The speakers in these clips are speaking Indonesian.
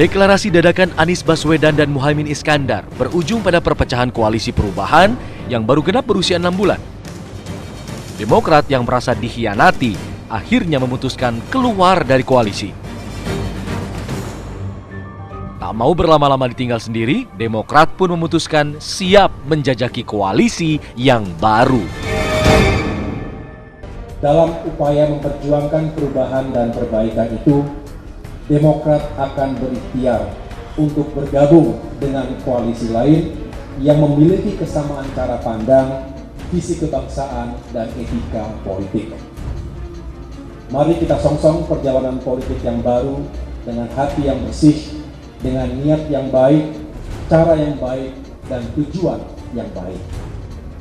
Deklarasi dadakan Anies Baswedan dan Muhaimin Iskandar berujung pada perpecahan koalisi perubahan yang baru genap berusia 6 bulan. Demokrat yang merasa dikhianati akhirnya memutuskan keluar dari koalisi. Tak mau berlama-lama ditinggal sendiri, Demokrat pun memutuskan siap menjajaki koalisi yang baru. Dalam upaya memperjuangkan perubahan dan perbaikan itu, Demokrat akan berikhtiar untuk bergabung dengan koalisi lain yang memiliki kesamaan cara pandang, visi kebangsaan, dan etika politik. Mari kita songsong perjalanan politik yang baru dengan hati yang bersih, dengan niat yang baik, cara yang baik, dan tujuan yang baik.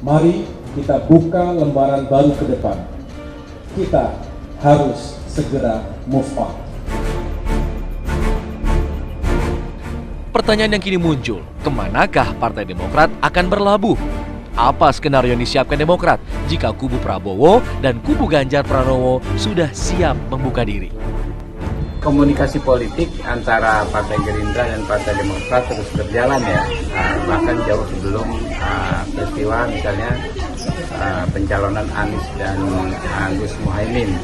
Mari kita buka lembaran baru ke depan. Kita harus segera move on. Pertanyaan yang kini muncul, kemanakah Partai Demokrat akan berlabuh? Apa skenario yang disiapkan Demokrat jika kubu Prabowo dan kubu Ganjar Pranowo sudah siap membuka diri? Komunikasi politik antara Partai Gerindra dan Partai Demokrat terus berjalan ya, bahkan jauh sebelum peristiwa misalnya pencalonan Anies dan Gus Muhaimin.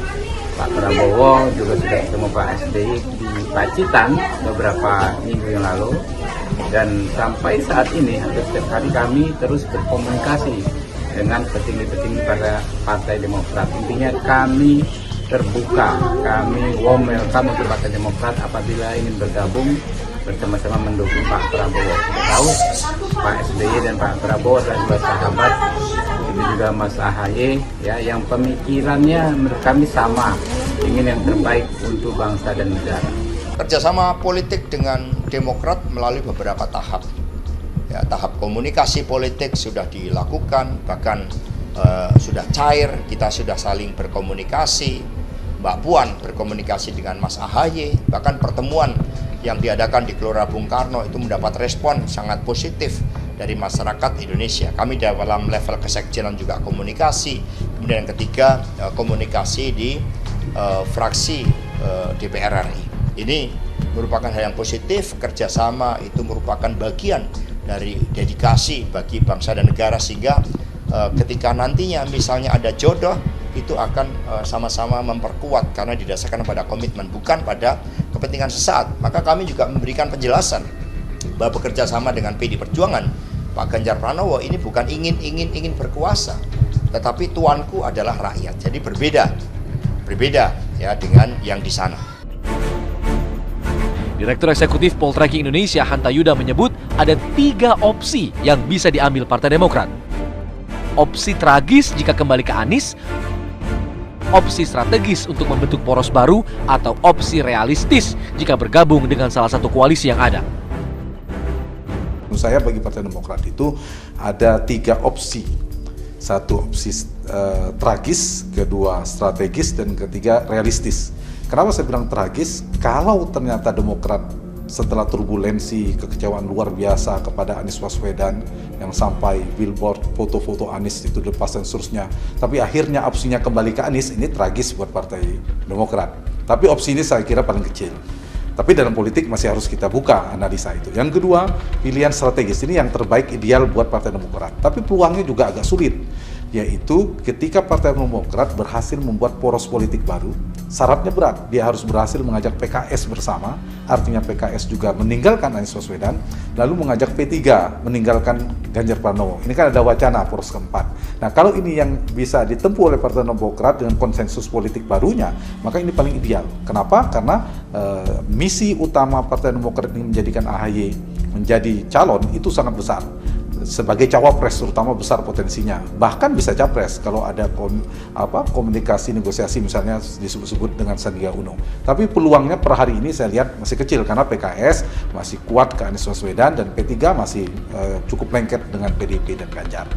Pak Prabowo juga sudah ketemu Pak SBY di Pacitan beberapa minggu yang lalu, dan sampai saat ini hampir setiap hari kami terus berkomunikasi dengan petinggi-petinggi pada Partai Demokrat. Intinya kami terbuka, kami warm welcome untuk Partai Demokrat apabila ingin bergabung bersama-sama mendukung Pak Prabowo. Kita tahu Pak SBY dan Pak Prabowo adalah dua sahabat, itu juga Mas AHY ya, yang pemikirannya menurut kami sama, ingin yang terbaik untuk bangsa dan negara. Kerjasama politik dengan Demokrat melalui beberapa tahap. Ya, tahap komunikasi politik sudah dilakukan, bahkan sudah cair, kita sudah saling berkomunikasi. Mbak Puan berkomunikasi dengan Mas AHY, bahkan pertemuan yang diadakan di Gelora Bung Karno itu mendapat respon sangat positif dari masyarakat Indonesia. Kami dalam level kesekjenan juga komunikasi. Kemudian yang ketiga, komunikasi di fraksi DPR RI. Ini merupakan hal yang positif. Kerjasama itu merupakan bagian dari dedikasi bagi bangsa dan negara, sehingga ketika nantinya misalnya ada jodoh, itu akan sama-sama memperkuat karena didasarkan pada komitmen, bukan pada kepentingan sesaat. Maka kami juga memberikan penjelasan bahwa bekerja sama dengan PD Perjuangan, Pak Ganjar Pranowo ini bukan ingin berkuasa, tetapi tuanku adalah rakyat. Jadi berbeda ya dengan yang di sana. Direktur Eksekutif Poltreking Indonesia Hanta Yuda menyebut ada 3 opsi yang bisa diambil Partai Demokrat. Opsi tragis jika kembali ke Anies, opsi strategis untuk membentuk poros baru, atau opsi realistis jika bergabung dengan salah satu koalisi yang ada. Menurut saya bagi Partai Demokrat itu ada 3 opsi. Satu opsi tragis, kedua strategis, dan ketiga realistis. Kenapa saya bilang tragis? Kalau ternyata Demokrat setelah turbulensi, kekecewaan luar biasa kepada Anies Baswedan yang sampai billboard foto-foto Anies itu dilepas dan seterusnya, tapi akhirnya opsinya kembali ke Anies, ini tragis buat Partai Demokrat. Tapi opsi ini saya kira paling kecil. Tapi dalam politik masih harus kita buka analisa itu. Yang kedua, pilihan strategis ini yang terbaik ideal buat Partai Demokrat. Tapi peluangnya juga agak sulit, yaitu ketika Partai Demokrat berhasil membuat poros politik baru, syaratnya berat. Dia harus berhasil mengajak PKS bersama, artinya PKS juga meninggalkan Anies Baswedan, lalu mengajak P3 meninggalkan Ganjar Pranowo. Ini kan ada wacana poros keempat. Nah, kalau ini yang bisa ditempuh oleh Partai Demokrat dengan konsensus politik barunya, maka ini paling ideal. Kenapa? Karena misi utama Partai Demokrat ini menjadikan AHY menjadi calon itu sangat besar. Sebagai cawapres terutama besar potensinya, bahkan bisa capres kalau ada komunikasi negosiasi misalnya disebut-sebut dengan Sandiaga Uno. Tapi peluangnya per hari ini saya lihat masih kecil karena PKS masih kuat ke Anies Baswedan dan P3 masih cukup lengket dengan PDIP dan Ganjar.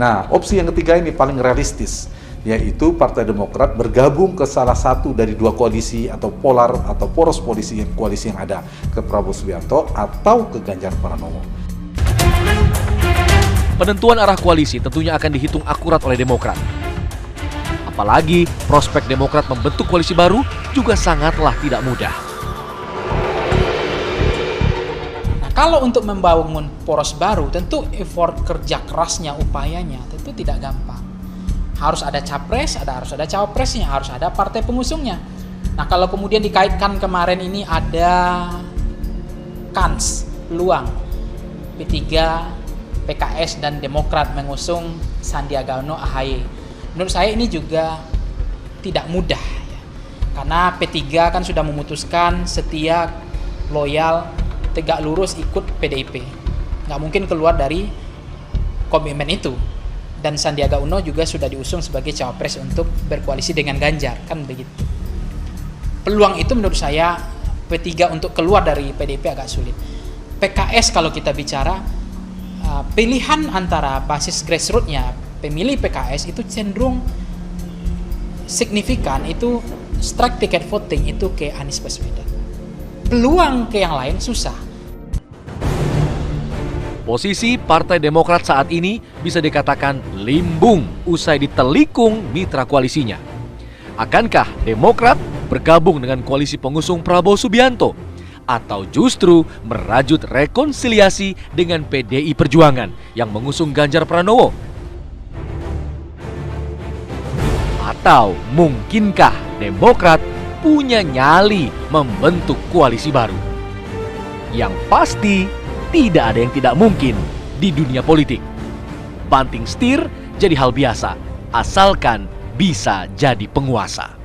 Nah, opsi yang ketiga ini paling realistis, yaitu Partai Demokrat bergabung ke salah satu dari 2 koalisi atau polar atau poros koalisi yang ada, ke Prabowo Subianto atau ke Ganjar Pranowo. Penentuan arah koalisi tentunya akan dihitung akurat oleh Demokrat. Apalagi prospek Demokrat membentuk koalisi baru juga sangatlah tidak mudah. kalau untuk membangun poros baru, tentu effort kerja kerasnya, upayanya tentu tidak gampang. Harus ada capres, harus ada cawapresnya, harus ada partai pengusungnya. Nah, kalau kemudian dikaitkan kemarin ini ada peluang P3, PKS dan Demokrat mengusung Sandiaga Uno, AHY. Menurut saya ini juga tidak mudah ya. Karena P3 kan sudah memutuskan setia, loyal, tegak lurus ikut PDIP. Nggak mungkin keluar dari komitmen itu. Dan Sandiaga Uno juga sudah diusung sebagai cawapres untuk berkoalisi dengan Ganjar, kan begitu. Peluang itu menurut saya P3 untuk keluar dari PDIP agak sulit. PKS kalau kita bicara, pilihan antara basis grassroots-nya pemilih PKS itu cenderung signifikan, itu strike ticket voting itu ke Anies Baswedan. Peluang ke yang lain susah. Posisi Partai Demokrat saat ini bisa dikatakan limbung usai ditelikung mitra koalisinya. Akankah Demokrat bergabung dengan koalisi pengusung Prabowo Subianto? Atau justru merajut rekonsiliasi dengan PDI Perjuangan yang mengusung Ganjar Pranowo? Atau mungkinkah Demokrat punya nyali membentuk koalisi baru? Yang pasti tidak ada yang tidak mungkin di dunia politik. Banting setir jadi hal biasa, asalkan bisa jadi penguasa.